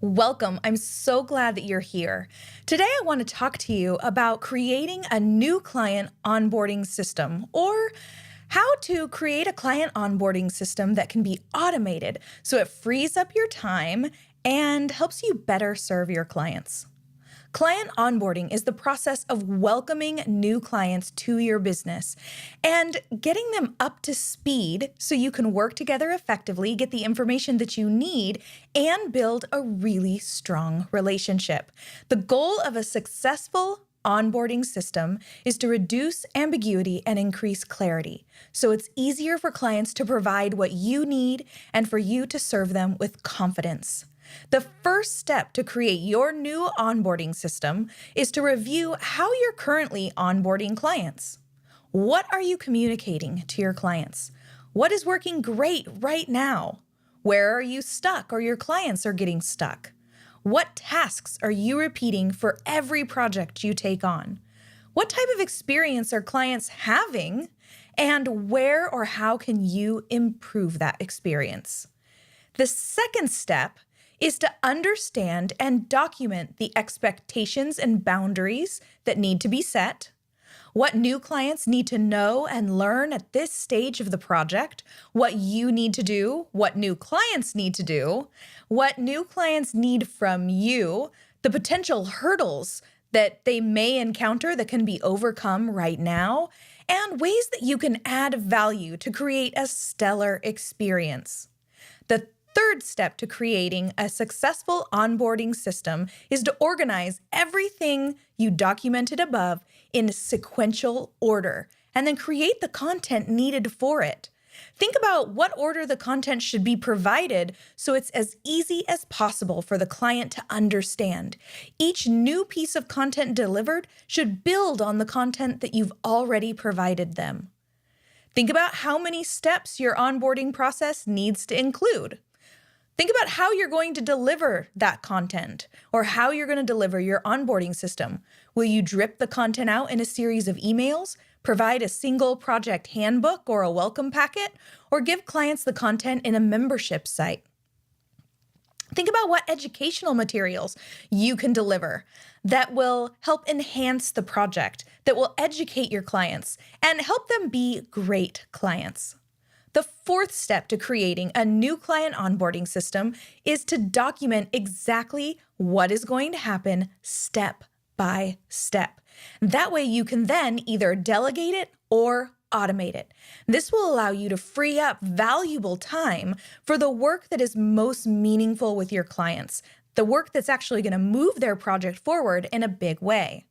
Welcome. I'm so glad that you're here. Today, I want to talk to you about creating a new client onboarding system, or how to create a client onboarding system that can be automated so it frees up your time and helps you better serve your clients. Client onboarding is the process of welcoming new clients to your business and getting them up to speed so you can work together effectively, get the information that you need, and build a really strong relationship. The goal of a successful onboarding system is to reduce ambiguity and increase clarity, so it's easier for clients to provide what you need and for you to serve them with confidence. The first step to create your new onboarding system is to review how you're currently onboarding clients. What are you communicating to your clients? What is working great right now? Where are you stuck or your clients are getting stuck? What tasks are you repeating for every project you take on? What type of experience are clients having? And where or how can you improve that experience? The second step is to understand and document the expectations and boundaries that need to be set, what new clients need to know and learn at this stage of the project, what you need to do, what new clients need to do, what new clients need from you, the potential hurdles that they may encounter that can be overcome right now, and ways that you can add value to create a stellar experience. The third step to creating a successful onboarding system is to organize everything you documented above in sequential order, and then create the content needed for it. Think about what order the content should be provided so it's as easy as possible for the client to understand. Each new piece of content delivered should build on the content that you've already provided them. Think about how many steps your onboarding process needs to include. Think about how you're going to deliver that content, or how you're going to deliver your onboarding system. Will you drip the content out in a series of emails, provide a single project handbook or a welcome packet, or give clients the content in a membership site? Think about what educational materials you can deliver that will help enhance the project, that will educate your clients and help them be great clients. The fourth step to creating a new client onboarding system is to document exactly what is going to happen step by step. That way you can then either delegate it or automate it. This will allow you to free up valuable time for the work that is most meaningful with your clients, the work that's actually going to move their project forward in a big way.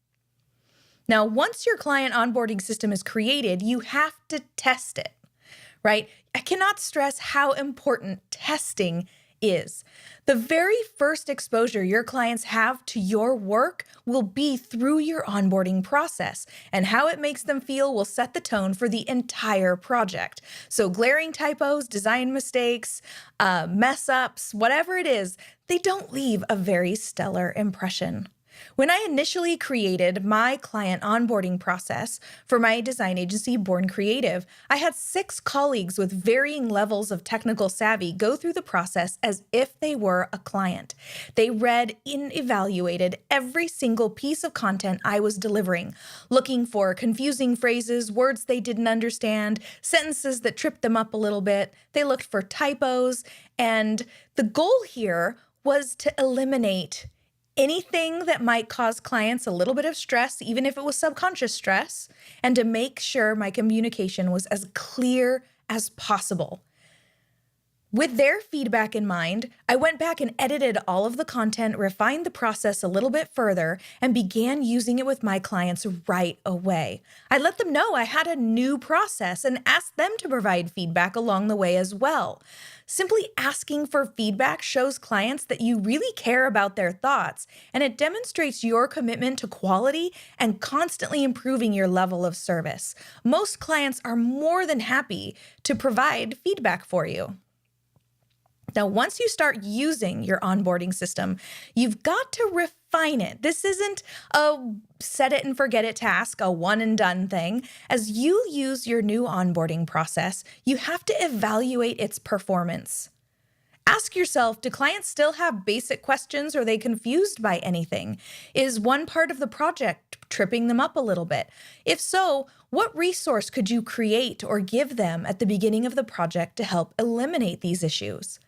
Now, once your client onboarding system is created, you have to test it. Right? I cannot stress how important testing is. The very first exposure your clients have to your work will be through your onboarding process, and how it makes them feel will set the tone for the entire project. So glaring typos, design mistakes, mess ups, whatever it is, they don't leave a very stellar impression. When I initially created my client onboarding process for my design agency, Born Creative, I had 6 colleagues with varying levels of technical savvy go through the process as if they were a client. They read and evaluated every single piece of content I was delivering, looking for confusing phrases, words they didn't understand, sentences that tripped them up a little bit. They looked for typos, and the goal here was to eliminate anything that might cause clients a little bit of stress, even if it was subconscious stress, and to make sure my communication was as clear as possible. With their feedback in mind, I went back and edited all of the content, refined the process a little bit further, and began using it with my clients right away. I let them know I had a new process and asked them to provide feedback along the way as well. Simply asking for feedback shows clients that you really care about their thoughts, and it demonstrates your commitment to quality and constantly improving your level of service. Most clients are more than happy to provide feedback for you. Now, once you start using your onboarding system, you've got to refine it. This isn't a set it and forget it task, a one and done thing. As you use your new onboarding process, you have to evaluate its performance. Ask yourself, do clients still have basic questions? Or are they confused by anything? Is one part of the project tripping them up a little bit? If so, what resource could you create or give them at the beginning of the project to help eliminate these issues?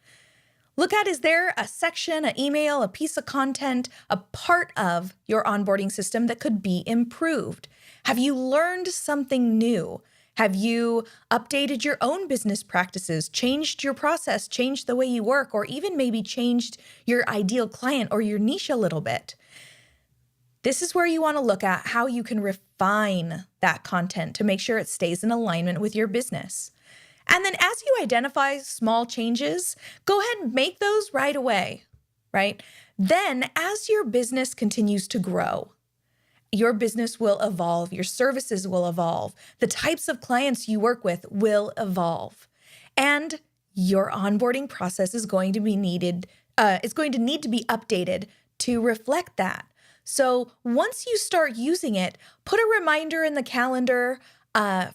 Look at, is there a section, an email, a piece of content, a part of your onboarding system that could be improved? Have you learned something new? Have you updated your own business practices, changed your process, changed the way you work, or even maybe changed your ideal client or your niche a little bit? This is where you want to look at how you can refine that content to make sure it stays in alignment with your business. And then as you identify small changes, go ahead and make those right away, right? Then as your business continues to grow, your business will evolve, your services will evolve, the types of clients you work with will evolve, and your onboarding process is going to be need to be updated to reflect that. So once you start using it, put a reminder in the calendar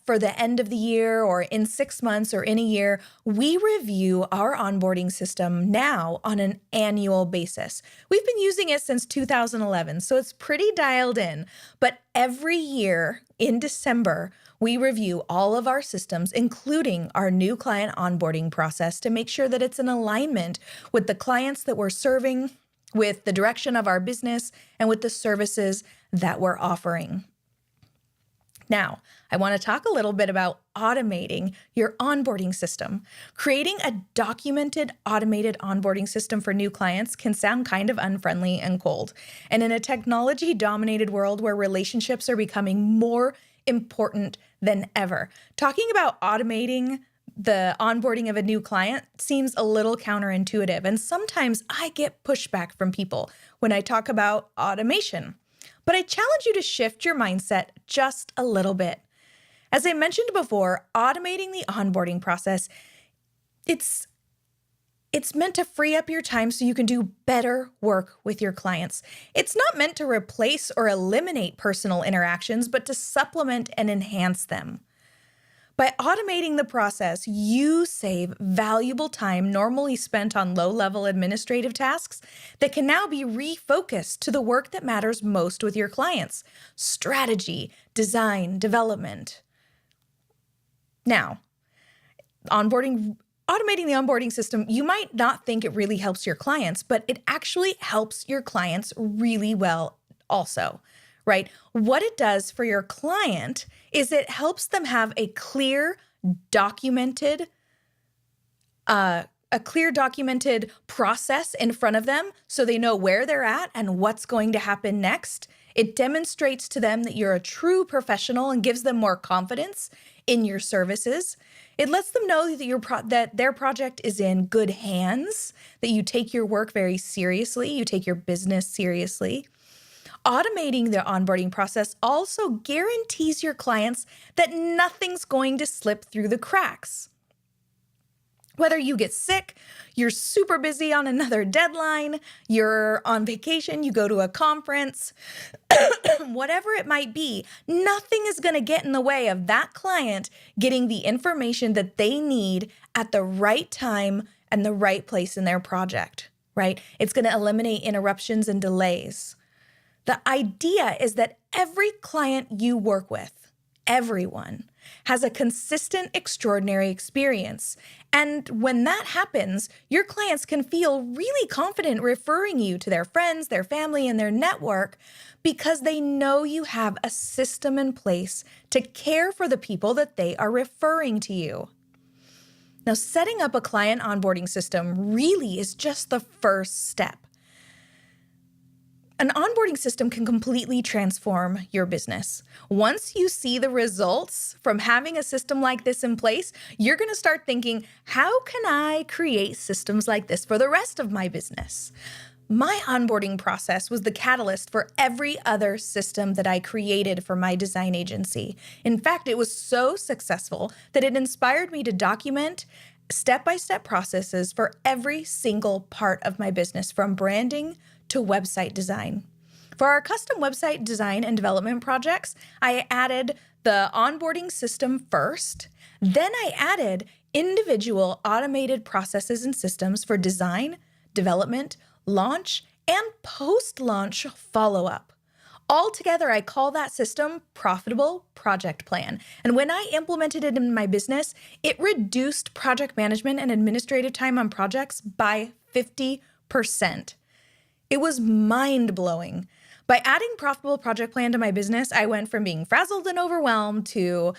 for the end of the year or in 6 months or in a year. We review our onboarding system now on an annual basis. We've been using it since 2011, so it's pretty dialed in. But every year in December, we review all of our systems, including our new client onboarding process, to make sure that it's in alignment with the clients that we're serving, with the direction of our business, and with the services that we're offering. Now, I want to talk a little bit about automating your onboarding system. Creating a documented, automated onboarding system for new clients can sound kind of unfriendly and cold. And in a technology-dominated world where relationships are becoming more important than ever, talking about automating the onboarding of a new client seems a little counterintuitive. And sometimes I get pushback from people when I talk about automation. But I challenge you to shift your mindset just a little bit. As I mentioned before, automating the onboarding process, it's meant to free up your time so you can do better work with your clients. It's not meant to replace or eliminate personal interactions, but to supplement and enhance them. By automating the process, you save valuable time normally spent on low-level administrative tasks that can now be refocused to the work that matters most with your clients: strategy, design, development. Now, automating the onboarding system, you might not think it really helps your clients, but it actually helps your clients really well also. Right? What it does for your client is it helps them have a clear, documented process in front of them so they know where they're at and what's going to happen next. It demonstrates to them that you're a true professional and gives them more confidence in your services. It lets them know that that their project is in good hands, that you take your work very seriously, you take your business seriously. Automating the onboarding process also guarantees your clients that nothing's going to slip through the cracks. Whether you get sick, you're super busy on another deadline, you're on vacation, you go to a conference, whatever it might be, nothing is going to get in the way of that client getting the information that they need at the right time and the right place in their project, right? It's going to eliminate interruptions and delays. The idea is that every client you work with, everyone, has a consistent, extraordinary experience. And when that happens, your clients can feel really confident referring you to their friends, their family, and their network because they know you have a system in place to care for the people that they are referring to you. Now, setting up a client onboarding system really is just the first step. An onboarding system can completely transform your business. Once you see the results from having a system like this in place, you're going to start thinking, how can I create systems like this for the rest of my business? My onboarding process was the catalyst for every other system that I created for my design agency. In fact, it was so successful that it inspired me to document step-by-step processes for every single part of my business, from branding to website design. For our custom website design and development projects, I added the onboarding system first. Then I added individual automated processes and systems for design, development, launch, and post-launch follow-up. Altogether, I call that system Profitable Project Plan. And when I implemented it in my business, it reduced project management and administrative time on projects by 50%. It was mind-blowing. By adding Profitable Project Plan to my business, I went from being frazzled and overwhelmed to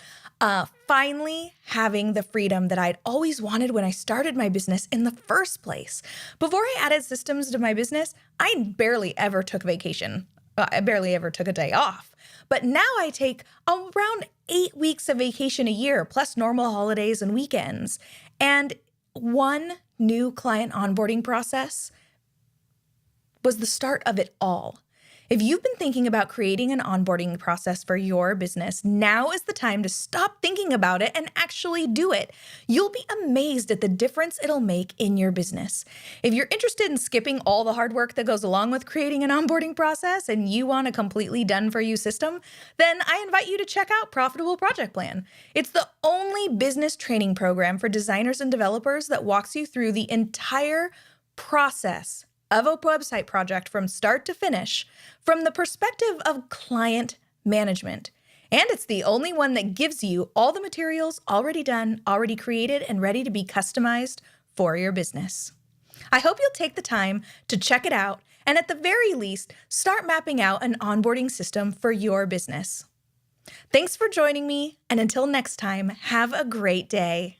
finally having the freedom that I'd always wanted when I started my business in the first place. Before I added systems to my business, I barely ever took vacation. I barely ever took a day off. But now I take around 8 weeks of vacation a year, plus normal holidays and weekends. And one new client onboarding process was the start of it all. If you've been thinking about creating an onboarding process for your business, now is the time to stop thinking about it and actually do it. You'll be amazed at the difference it'll make in your business. If you're interested in skipping all the hard work that goes along with creating an onboarding process and you want a completely done-for-you system, then I invite you to check out Profitable Project Plan. It's the only business training program for designers and developers that walks you through the entire process of a website project from start to finish from the perspective of client management. And it's the only one that gives you all the materials already done, already created, and ready to be customized for your business. I hope you'll take the time to check it out and at the very least, start mapping out an onboarding system for your business. Thanks for joining me, and until next time, have a great day.